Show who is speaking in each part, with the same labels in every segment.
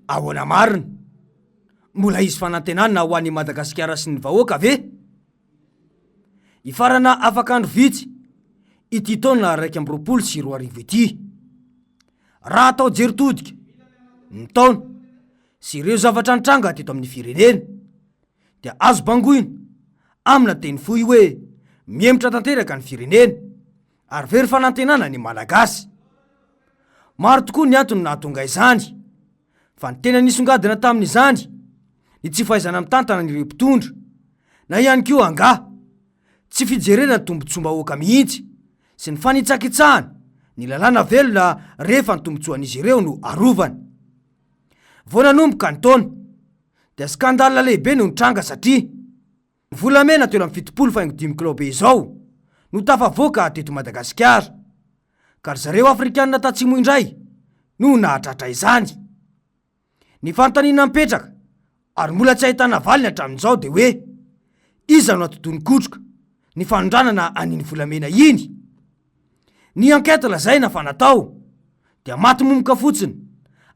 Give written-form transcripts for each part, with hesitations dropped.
Speaker 1: Ahoana marina, mbola izy fanantenana ho an'i Madagasikara sy ny vahoaka ve? Ifarana afak'andro vitsy ity taona 2024 ity. Raha atao jeritodika ny taona sy ireo zavatra nitranga teto amin'ny firenena dia azo bangoina amina teny fohy hoe miemotra tanteraka ny firenena ary very fanantenana ny malagasy. Maro tokoa ny antony nahatonga izany, fa ny tena nisongadina tamin'izany ny tsy fahaizana mitantana ny ireo mpitondra, na ihany koa anga tsy fijerena ny tombontsoam-bahoaka mihitsy sy ny fanitsakitsahana ny lalàna velona rehefa ny tombontsoan'izy ireo no arovana. Vao nanomboka ny taona dia skandala lehibe no nitranga satria ny volamena teo amin'ny 7.5 kilobe izao no tafavoaka teto Madagasikara, ka ry zareo Afrikanina tatsimo indray no nahatratra izany. Ny fanontaniana mipetraka ary mbola tsy ahitana valiny hatramin'izao dia hoe iza no atotony kotroka ny fanondranana an'iny volamena iny. Ny ankety lazaina fa natao dia matimomoka fotsiny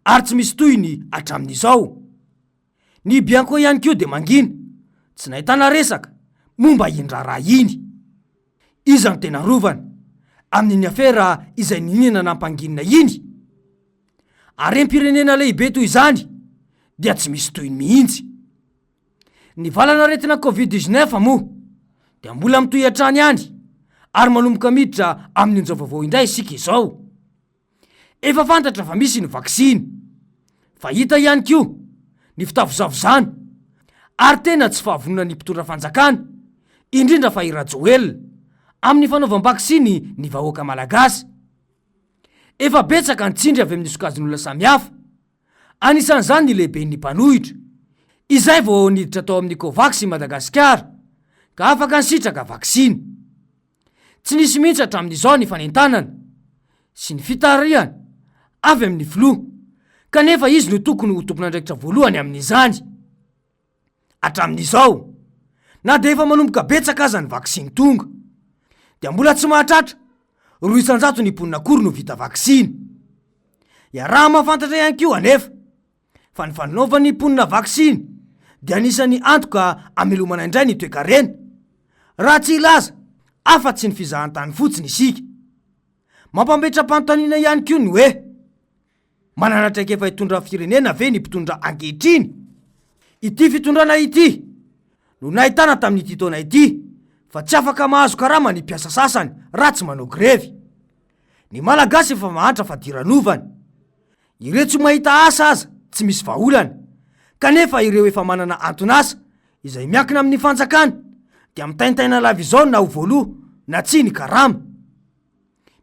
Speaker 1: ary tsy misy tohiny hatramin'izao. Ny Bianco ihany koa dia mangina tsy nahitana resaka momba iny raharaha iny. Iza no tena rovana amin'iny afera izay ninina nampanginina iny? Harem-pirenena lehibe toy izany dia tsy misy tohiny mihitsy. Ny valana retina Covid-19 moa dia mbola mitohy hatrany ihany ary manomboka miditra amin'ny onja vaovao indray isika izao. Efa fantatra fa misy ny vaksiny, fa hita ihany koa ny fitavozavozana ary tena tsy fahavonona ny mpitondra fanjakana, indrindra fa i Rajoelina amin'ny fanaovam-baksiny ny vahoaka malagasy. Efa betsaka ny tsindry avy amin'ny sokajin'olona samihafa, anisan'izany ny lehiben'ny mpanohitra izay vao niditra tao amin'ny Covax i Madagasikara ka afaka nisitraka vaksiny. Tsy nisy mihitsy hatramin'izao ny fanentanana sy ny fitarihana avy amin'ny filoha, kanefa izy no tokony ho tompon'andraikitra voalohany amin'izany. Hatramin'izao na dia efa manomboka betsaka aza ny vaksiny tonga dia mbola tsy mahatratra 200 ny mponina akory no vita vaksiny. Raha mahafantatra ihany koa anefa fa ny fanaovan'ny mponina vaksiny dia anisany antoka amelomana indray ny toe-karena, raha tsy ilaza afa-tsy ny fizahantany fotsiny isika. Mampambetra-panontaniana ihany koa ny hoe manana traika efa hitondra firenena ve ny mpitondra ankehitriny? Ity fitondrana ity no nahitana tamin'ity taona ity fa tsy afaka mahazo karama ny mpiasa sasany raha tsy manao grevy. Ny malagasy efa mahantra fa diranovana, ireo tsy mahita asa aza tsy misy vahaolana, kanefa ireo efa manana anton'asa izay miankina amin'ny fanjakana dia mitaintaina lava izao na ho voaloha na tsy ny karama.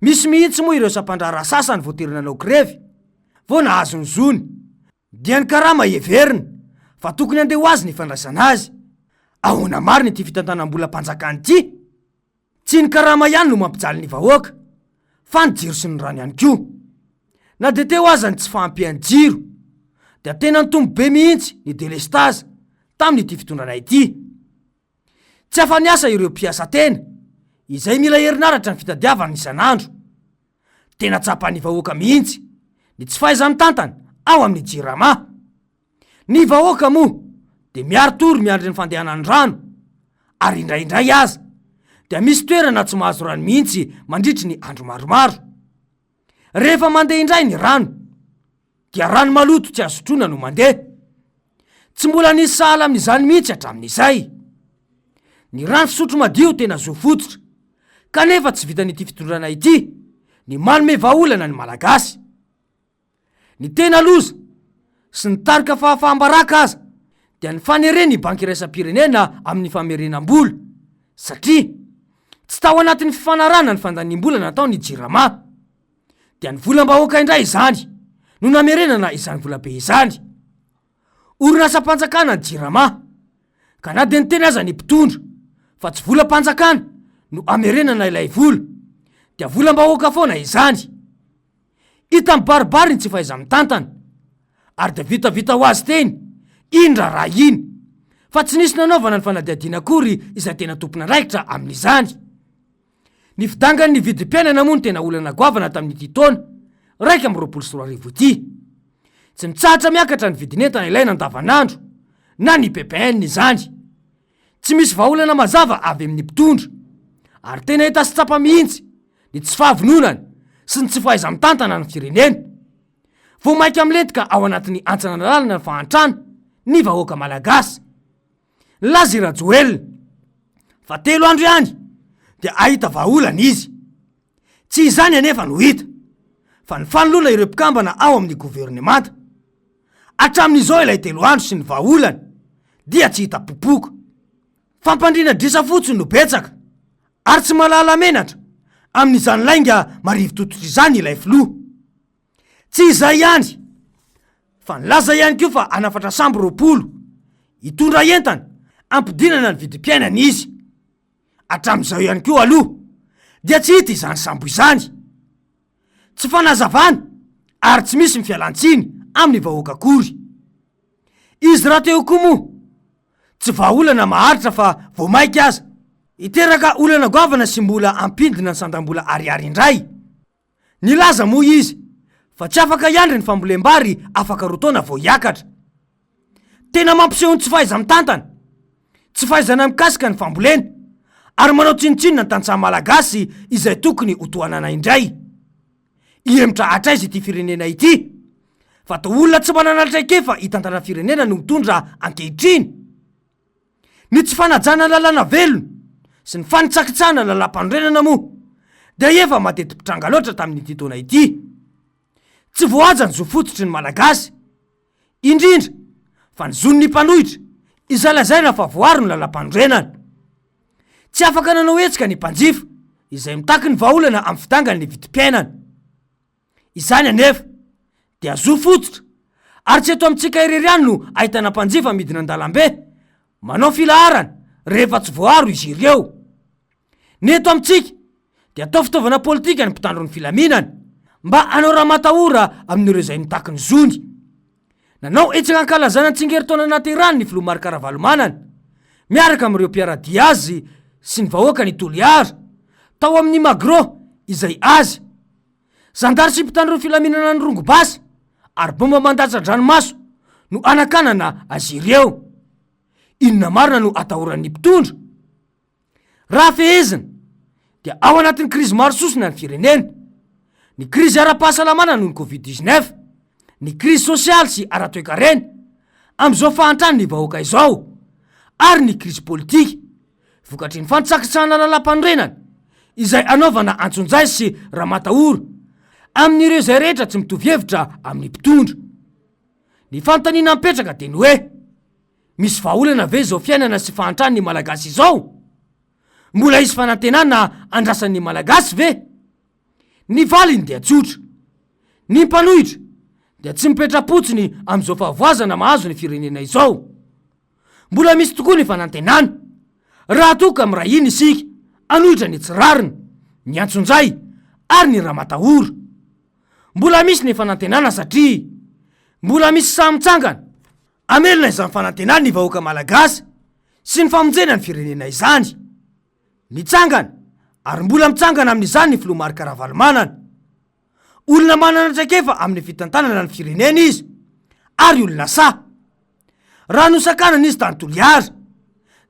Speaker 1: Misy mihitsy moa ireo sampandrara sasany voatery nanao grevy, vao nahazo ny zony dia ny karama heverina fa tokony andeha ho azy ny fandraisana azy. Ahoana marina ity fitantanam-bola mpanjakana ity? Tsy ny karama ihany no mampijaly ny vahoaka, fa ny jiro sy ny rano ihany koa. Na dia teo aza ny tsy fahampian'ny jiro dia tena nitombo be mihitsy ny delestaza tamin'ity fitondrana ity. Tsy afa-niasa ireo mpiasa tena izay mila herinaratra ny fitadiavana isan'andro. Tena tsapan'ny vahoaka mihitsy ny tsy fahaiza mitantana ao amin'ny jirama. Ny vahoaka moa dia miarotory miandry ny fandehanan'ny rano, ary indraindray aza dia misy toerana tsy mahazo rano mihitsy mandritry ny andro maromaro. Rehefa mandeha indray ny rano dia rano maloto tsy azo sotroina no mandeha. Tsy mbola nisy sahala amin'izany mihitsy hatramin'izay. Ny rano fisotro madio tena zo fototra, kanefa tsy vitan'ity fitondrana ity ny manome vahaolana ny malagasy. Ny tena loza sy ny tarika fahafahambaraka aza dia ny fanereny banky iraisam-pirenena amin'ny famerenam-bola, satria tsy tao anatin'ny fifanarana ny fandaniam-bola natao ny jirama, dia ny volam-bahoaka indray izany no namerenana izany volabe izany. Orinasa-panjakana ny jirama, ka na dia ny teny aza ny mpitondra fa tsy volam-panjakana no amerenana ilay vola dia volam-bahoaka foana izany. Hita mibaribary ny tsy fahaiza mitantana ary dia vitavita ho azy teny indra raha iny, fa tsy nisy nanaovana ny fanadihadiana akory izay tena tompon'andraikitra amin'izany. Ny fidangan'ny vidim-piainana moa ny tena olana goavana tamin'ity taona 2024 ity. Tsy mitsahatra miakatra ny vidinentana ilaina andavanandro na ny PPN izany. Tsy misy vahaolana mazava avy amin'ny mpitondra, ary tena hita sy tsapa mihitsy ny tsy fahavononany sy ny tsy fahaiza mitantana ny firenena. Vao maika milentika ao anatin'ny antsana lalina ny fahantrana ny vahoaka malagasy. Laza i Rajoelina fa 3 andro ihany dia ahita vahaolana izy. Tsy izany anefa no hita fa ny fanoloana ireo mpikambana ao amin'ny governemanta. Hatramin'izao ilay 3 andro sy ny vahaolana dia tsy hita popoka. Fampandriana drisa fotsiny no betsaka ary tsy malala menatra amin'izany lainga marivo-tototra izany ilay filoha. Tsy izay ihany fa nilaza ihany koa fa anafatra sambo 20 hitondra entana ampidinana ny vidim-piainana izy. Hatramin'izao ihany koa aloha dia tsy hita izany sambo izany. Tsy fanazavana ary tsy misy mifialantsiny amin'ny vahoaka akory. Izy raha teo koa moa tsy vahaolana maharitra fa vao maika aza hiteraka olana goavana sy mbola ampindina ny sandam-bola ariary indray. Nilaza moa izy fa tsy afaka iandry ny fambolem-bary afaka rotaona vao hiakatra. Tena mampiseho ny tsy fahaiza mitantana, tsy fahaizana mikasika ny fambolena, ary manao tsinotsinona ny tantsaha malagasy izay tokony hotohanana indray. Ihemitra hatraiza ity firenena ity fa to olona tsy manana traikefa hitantana firenena no mitondra ankehitriny. Ny tsy fanajana lalàna velona sy ny fanitsakitsahana lalam-pandrenana moa dia efa mateti-pitranga loatra tamin'ity taona ity. Tsy voaja ny zo fototry ny malagasy, indrindra fa ny zon'ny mpanohitra izay lazaina fa voary ny lalam-pandrenana. Tsy afaka nanao hetsika ny mpanjifa izay mitaky ny vahaolana amin'ny fidangany ny vidim-piainana. Izany anefa dia zo fototra ary tsy eto amintsika irery ihany no ahitana mpanjifa midina an-dalambe manao filaharana rehefa tsy voaro izy ireo. Ny eto amintsika dia atao fitaovana politika ny mpitandro ny filaminana mba hanao raha matahora amin'ireo izay mitaky ny zony. Nanao etsika ankalazana tsingeritaona naterany ny filoha Marc Ravalomanana miaraka amin'ireo Pierre Diaz sy ny vahoaka ny Toliara tao amin'ny Magro izay azy. Zandary sy mpitandro ny filaminana ny Rongobasy ary bomba mandatsa dranomaso no anakanana azy ireo. Inona marina no atahoran'ny mpitondra? Raha fehezina dia ao anatin'ny krizy maro sosina ny firenena. Ny krizy ara-pahasalamana noho ny Covid-19, ny krizy sosialy sy ara-toekarena amin'izao fahantrany ny vahoaka izao, ary ny krizy politika vokatry ny fanitsakitsahana lalam-pandrenana izay anaovana antsonjay sy raha matahora amin'ireo izay rehetra tsy mitovy hevitra amin'ny mpitondra. Ny fanontaniana mipetraka dia ny hoe misy vahaolana ve izao fiainana sy fahantrany ny malagasy izao? Mbola isy fanantenana andrasan'ny malagasy ve? Ny valiny dia tsotra. Ny mpanohitra dia tsy mipetra-potsiny amin'izao fahavoazana mahazo ny firenena izao. Mbola misy tokoa ny fanantenana. Raha toka miray iny isika anohitra ny tsirarina, ny antsonjay ary ny raha matahora. Mbola misy ny fanantenana satria mbola misy samitsangana amelona izany fanantenana ny vahoaka malagasy sy ny famonjena ny firenena izany. Mitsangana ary mbola mitsangana amin'izany ny filoha Marc Ravalomanana. Olona manana traikefa amin'ny fitantanana ny firenena izy ary olona sa. Raha nosakanana izy tany Toliara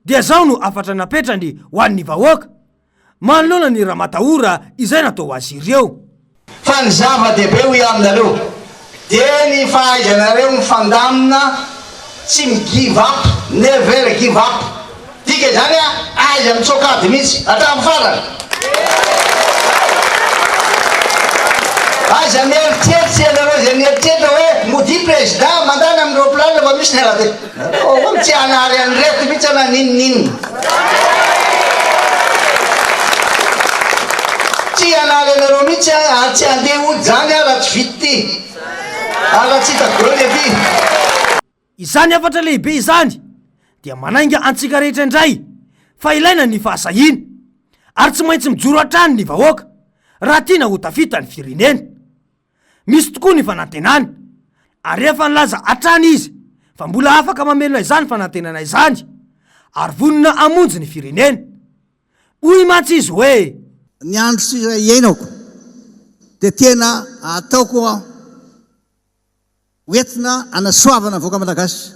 Speaker 1: dia zao no afatra napetrany ho an'ny vahoaka manoloana ny raha matahora izay natao azy ireo.
Speaker 2: Fa ny zava-dehibe ho aminareo dia ny fahaizanareo mifandamina tsy mi-give up, never give up. Dika zany aiza mitsokady mihitsy hatramin'ny farany. Aiza mieritseritsy ianareo zay mieritseritra hoe mody président mandana amin'ny roplan fa misy ny raha dia tsy hanary an'reto mihitsy ana ninninina. Tsy hanary anareo mihitsy ary tsy handeha ody zany raha tsy vity ty raha tsy hitagro lehibe.
Speaker 1: Izany afatra lehibe izany dia manainga antsika rehetra indray fa ilaina ny fahasahina ary tsy maintsy mijoro hatrany ny vahoaka raha tiana ho tafita ny firenena. Misy tokoa ny fanantenana ary efa nilaza hatrany izy fa mbola afaka mamelona izany fanantenana izany ary vonona amonjy ny firenena. Hoy mantsy izy hoe
Speaker 3: ny andro sy iray iainako dia tena ataoko hoentina anasoavana voaka malagasy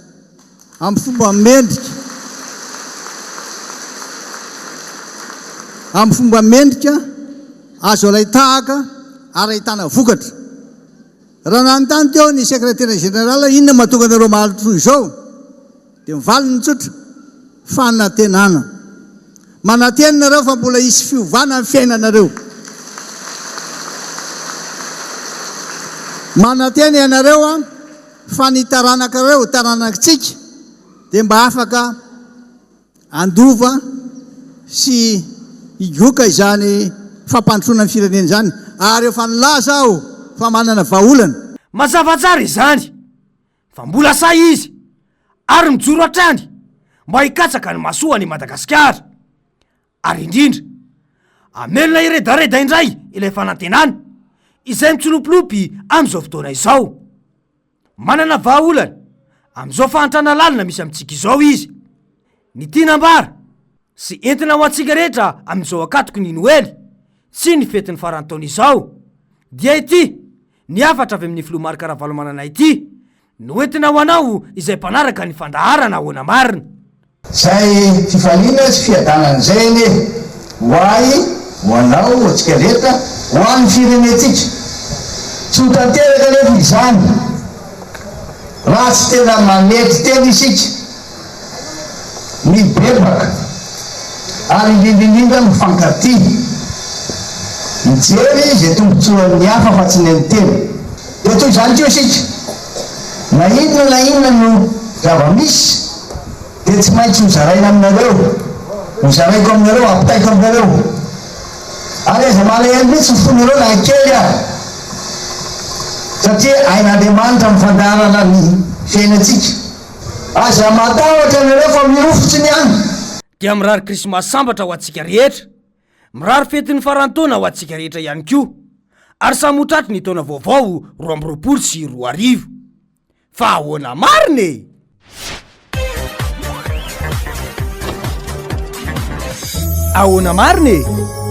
Speaker 3: amin'ny fomba mendrika, amin'ny fomba mendrika azo alaitahaka ary ahitana vokatra. Raha nanontany teo ny sekretera generala inona mahatonga anareo mahalotro izao, dia mivaly ny tsotra fanantenana. Mananteny nareo fa mbola hisy fiovana amin'ny fiainanareo. Mananteny ianareo fa ny taranak'areo taranakitsika dia mba afaka andova sy igoka izany fampandrosoana ny firenena izany, ary efa nilaza aho fa manana vahaolana.
Speaker 1: Mazava tsara izany fa mbola say izy ary mijoro hatrany mba hikatsaka ny masoany Madagasikara, ary indrindra amelona iredareda indray ilay fanantenana izay mitsolopolopy amin'izao fotoana izao. Manana vahaolana amin'izao fahantrana lalina misy amintsika izao izy. Ny tinam-bara sy entina ho antsika rehetra amin'izao akatoko ny Noely sy ny fetin'ny farantaona izao dia ity ny afatra avy amin'ny filoha Karavalomana ity no entina ho anao izay mpanaraka ny fandaharana ahoana marina.
Speaker 2: Zay fifaliana sy fiadanana izay ane hoay ho anao atsika rehetra ho an'ny firenetsika. Tsy ho tanteraka nefa izany raha tsy tena manety tena isika mibebaka ary indrindrindrindra mifankaty mijery izay tombotsoan'ny hafa fa tsy ny tena. Dia toy izany teo isika na inona no zava-misy dia tsy maintsy hozaraina aminareo, hozaraiko aminareo, ampitaiko aminareo. Ary aiza malahelo mihitsy mifonareo na kely aho, satria ain'Andriamanitra mifandarana ny fiainantsika. Aza matahotra anareo fa mirofotsy ny any.
Speaker 1: Dia mirary krismasy sambatra ho antsika rehetra, mirary fetin'ny farantaona ho antsika rehetra ihany koa, ary samy hotratry ny taona vaovao 2024 sy 2025. Fa ahoana marina e! Ahoana marina e!